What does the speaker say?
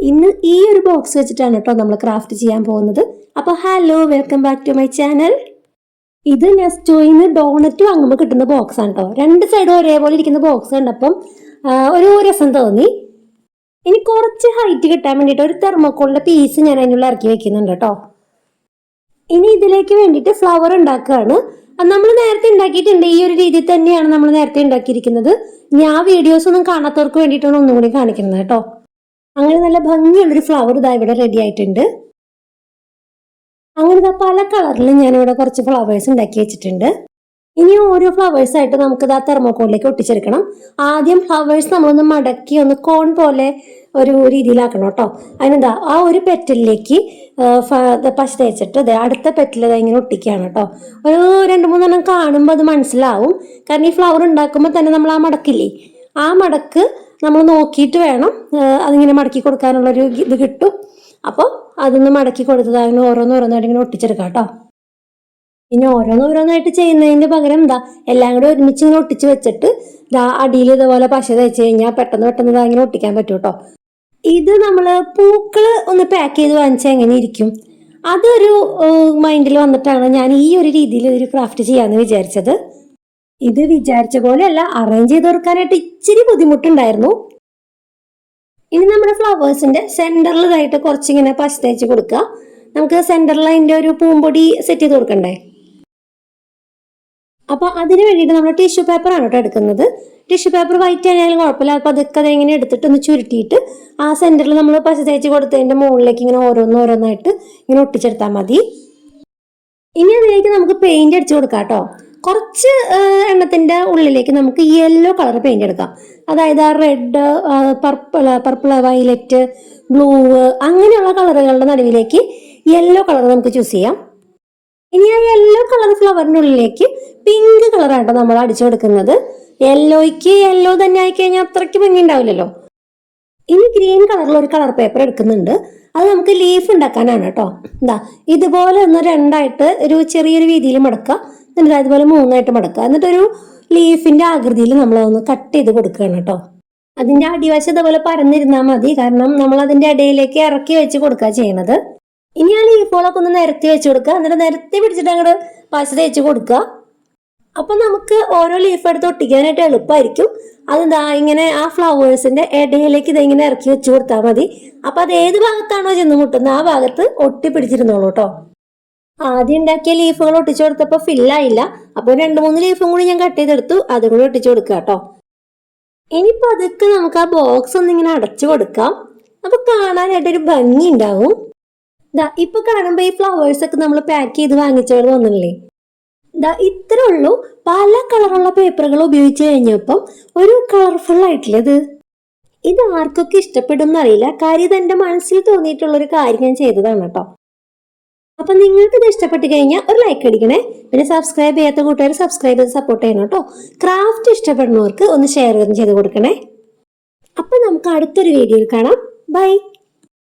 ഇന്ന് ഈ ഒരു ബോക്സ് വെച്ചിട്ടാണ് കേട്ടോ നമ്മൾ ക്രാഫ്റ്റ് ചെയ്യാൻ പോകുന്നത്. അപ്പോൾ hello, welcome back to my channel. ഇത് നെസ്റ്റോയിന്ന് ഡോണറ്റ് വാങ്ങുമ്പോൾ കിട്ടുന്ന ബോക്സ് ആണ് കേട്ടോ. രണ്ട് സൈഡും ഒരേപോലെ ഇരിക്കുന്ന ബോക്സ് കണ്ടപ്പം ഒരു രസം തോന്നി. ഇനി കുറച്ച് ഹൈറ്റ് കിട്ടാൻ വേണ്ടിയിട്ട് ഒരു തെർമോക്കോളിന്റെ പീസ് ഞാൻ അതിനുള്ള ഇറക്കി വെക്കുന്നുണ്ട് കേട്ടോ. ഇനി ഇതിലേക്ക് വേണ്ടിയിട്ട് ഫ്ലവർ ഉണ്ടാക്കുകയാണ്. നമ്മൾ നേരത്തെ ഉണ്ടാക്കിയിട്ടുണ്ട്. ഈ ഒരു രീതിയിൽ തന്നെയാണ് നമ്മൾ നേരത്തെ ഉണ്ടാക്കിയിരിക്കുന്നത്. ഇനി ആ വീഡിയോസ് ഒന്നും കാണാത്തവർക്ക് വേണ്ടിയിട്ടാണ് ഒന്നും കൂടി കാണിക്കുന്നത് കേട്ടോ. അങ്ങനെ നല്ല ഭംഗിയുള്ളൊരു ഫ്ലവർ ഇതാ ഇവിടെ റെഡി ആയിട്ടുണ്ട്. അങ്ങനെ പല കളറിൽ ഞാനിവിടെ കുറച്ച് ഫ്ലവേഴ്സ് ഉണ്ടാക്കി വെച്ചിട്ടുണ്ട്. ഇനി ഓരോ ഫ്ലവേഴ്സ് ആയിട്ട് നമുക്ക് ഇതാ തെർമോക്കോളിലേക്ക് ഒട്ടിച്ചെടുക്കണം. ആദ്യം ഫ്ലവേഴ്സ് നമ്മളൊന്ന് മടക്കി ഒന്ന് കോൺ പോലെ ഒരു രീതിയിലാക്കണം കേട്ടോ. അതിനെന്താ ആ ഒരു പെറ്റലിലേക്ക് പശ തേച്ചിട്ട് അതെ അടുത്ത പെറ്റൽ ഇങ്ങനെ ഒട്ടിക്കുകയാണ് കേട്ടോ. ഒരു 2-3 കാണുമ്പോൾ അത് മനസ്സിലാവും. കാരണം ഈ ഫ്ലവർ ഉണ്ടാക്കുമ്പോൾ തന്നെ നമ്മൾ ആ മടക്കില്ലേ, ആ മടക്ക് നമ്മൾ നോക്കിയിട്ട് വേണം അതിങ്ങനെ മടക്കി കൊടുക്കാനുള്ളൊരു ഇത് കിട്ടും. അപ്പോൾ അതൊന്ന് മടക്കി കൊടുത്തത് അങ്ങനെ ഓരോന്നോരോന്നായിട്ട് ഇങ്ങനെ ഒട്ടിച്ചെടുക്കാം കേട്ടോ. ഇനി ഓരോന്നോരോന്നായിട്ട് ചെയ്യുന്നതിന് പകരം എല്ലാം കൂടെ ഒരുമിച്ച് ഇങ്ങനെ ഒട്ടിച്ച് വെച്ചിട്ട് അടിയിൽ ഇതുപോലെ പശ തേച്ച് കഴിഞ്ഞാൽ പെട്ടെന്ന് ഇങ്ങനെ ഒട്ടിക്കാൻ പറ്റും കേട്ടോ. ഇത് നമ്മൾ പൂക്കള് ഒന്ന് പാക്ക് ചെയ്ത് വാങ്ങിച്ചാൽ എങ്ങനെ ഇരിക്കും, അതൊരു മൈൻഡിൽ വന്നിട്ടാണ് ഞാൻ ഈ ഒരു രീതിയിൽ ഒരു ക്രാഫ്റ്റ് ചെയ്യാന്ന് വിചാരിച്ചത്. ഇത് വിചാരിച്ച പോലെയല്ല, അറേഞ്ച് ചെയ്ത് കൊടുക്കാനായിട്ട് ഇച്ചിരി ബുദ്ധിമുട്ടുണ്ടായിരുന്നു. ഇനി നമ്മുടെ ഫ്ലവേഴ്സിന്റെ സെന്ററിലായിട്ട് കുറച്ചിങ്ങനെ പശ തേച്ച് കൊടുക്കുക. നമുക്ക് സെന്ററിൽ അതിന്റെ ഒരു പൂമ്പൊടി സെറ്റ് ചെയ്ത് കൊടുക്കണ്ടേ. അപ്പൊ അതിന് വേണ്ടിയിട്ട് നമ്മൾ ടിഷ്യൂ പേപ്പർ ആണ് കേട്ടോ എടുക്കുന്നത്. ടിഷ്യൂ പേപ്പർ വൈറ്റ് ആയാലും കുഴപ്പമില്ല. അപ്പൊ അതൊക്കെ അതെങ്ങനെ എടുത്തിട്ട് ഒന്ന് ചുരുട്ടിയിട്ട് ആ സെന്ററിൽ നമ്മൾ പശ തേച്ച് കൊടുത്തതിന്റെ മുകളിലേക്ക് ഇങ്ങനെ ഓരോന്നോരോന്നായിട്ട് ഇങ്ങനെ ഒട്ടിച്ചെടുത്താൽ മതി. ഇനി അതിലേക്ക് നമുക്ക് പെയിന്റ് അടിച്ചു കൊടുക്കാം കേട്ടോ. കുറച്ച് എണ്ണത്തിന്റെ ഉള്ളിലേക്ക് നമുക്ക് യെല്ലോ കളർ പെയിന്റ് എടുക്കാം. അതായത് ആ റെഡ്, പർപ്പിൾ, വയലറ്റ്, ബ്ലൂ അങ്ങനെയുള്ള കളറുകളുടെ നടുവിലേക്ക് യെല്ലോ കളർ നമുക്ക് ചൂസ് ചെയ്യാം. ഇനി ആ യെല്ലോ കളർ ഫ്ലവറിന്റെ ഉള്ളിലേക്ക് പിങ്ക് കളറാണ് നമ്മൾ അടിച്ചു കൊടുക്കുന്നത്. യെല്ലോയ്ക്ക് യെല്ലോ തന്നെ ആയിക്കഴിഞ്ഞാൽ അത്രയ്ക്ക് ഭംഗി ഉണ്ടാവില്ലല്ലോ. ഇനി ഗ്രീൻ കളറിൽ ഒരു കളർ പേപ്പർ എടുക്കുന്നുണ്ട്. അത് നമുക്ക് ലീഫ് ഉണ്ടാക്കാനാണ് കേട്ടോ. ഇതുപോലെ ഒന്ന് രണ്ടായിട്ട് ഒരു ചെറിയൊരു വീതിയിൽ മടക്കുക. എന്നിട്ട് അതുപോലെ 3ആയിട്ട് മടക്കുക. എന്നിട്ടൊരു ലീഫിന്റെ ആകൃതിയിൽ നമ്മളതൊന്ന് കട്ട് ചെയ്ത് കൊടുക്കുകയാണ് കേട്ടോ. അതിന്റെ അടിവശം ഇതുപോലെ പരന്നിരുന്നാൽ മതി, കാരണം നമ്മൾ അതിന്റെ ഇടയിലേക്ക് ഇറക്കി വെച്ച് കൊടുക്കുക ചെയ്യണത്. ഇനി ആ ലീഫുകളൊക്കെ ഒന്ന് നിരത്തി വെച്ച് കൊടുക്കുക. എന്നിട്ട് നിരത്തി പിടിച്ചിട്ട് അങ്ങോട്ട് പശ തേച്ച് കൊടുക്കുക. അപ്പൊ നമുക്ക് ഓരോ ലീഫ് എടുത്ത് ഒട്ടിക്കാനായിട്ട് എളുപ്പമായിരിക്കും. അതെന്താ ഇങ്ങനെ ആ ഫ്ലവേഴ്സിന്റെ ഇടയിലേക്ക് ഇതെങ്ങനെ ഇറക്കി വെച്ച് കൊടുത്താൽ മതി. അപ്പൊ അത് ഏത് ഭാഗത്താണോ ചെന്ന് മുട്ടുന്നത് ആ ഭാഗത്ത് ഒട്ടി പിടിച്ചിരുന്നോളൂ കേട്ടോ. ആദ്യം ഉണ്ടാക്കിയ ലീഫുകൾ ഒട്ടിച്ചു കൊടുത്തപ്പോൾ ഫില്ലായില്ല. അപ്പോൾ 2-3 ലീഫും കൂടി ഞാൻ കട്ട് ചെയ്തെടുത്തു. അതും കൂടി ഒട്ടിച്ചു കൊടുക്കുക കേട്ടോ. ഇനിയിപ്പോ അതൊക്കെ നമുക്ക് ആ ബോക്സ് ഒന്നിങ്ങനെ അടച്ചു കൊടുക്കാം. അപ്പൊ കാണാനായിട്ടൊരു ഭംഗി ഉണ്ടാവും. ഇപ്പൊ കാണുമ്പോ ഈ ഫ്ലവേഴ്സ് ഒക്കെ നമ്മൾ പാക്ക് ചെയ്ത് വാങ്ങിച്ചവർ തോന്നില്ലേ. ഇത്രേ ഉള്ളൂ. പല കളറുള്ള പേപ്പറുകൾ ഉപയോഗിച്ച് കഴിഞ്ഞപ്പം ഒരു കളർഫുൾ ആയിട്ടില്ലത്. ഇത് ആർക്കൊക്കെ ഇഷ്ടപ്പെടും എന്നറിയില്ല. കാര്യം ഇത് എന്റെ മനസ്സിൽ തോന്നിയിട്ടുള്ള ഒരു കാര്യം ഞാൻ ചെയ്തതാണ് കേട്ടോ. അപ്പൊ നിങ്ങൾക്ക് ഇത് ഇഷ്ടപ്പെട്ട് കഴിഞ്ഞാൽ ഒരു ലൈക്ക് അടിക്കണേ. പിന്നെ സബ്സ്ക്രൈബ് ചെയ്യാത്ത കൂട്ടുകാർ സബ്സ്ക്രൈബ് ചെയ്ത് സപ്പോർട്ട് ചെയ്യണം കേട്ടോ. ക്രാഫ്റ്റ് ഇഷ്ടപ്പെടുന്നവർക്ക് ഒന്ന് ഷെയർ ചെയ്ത് കൊടുക്കണേ. അപ്പൊ നമുക്ക് അടുത്തൊരു വീഡിയോയിൽ കാണാം. ബൈ.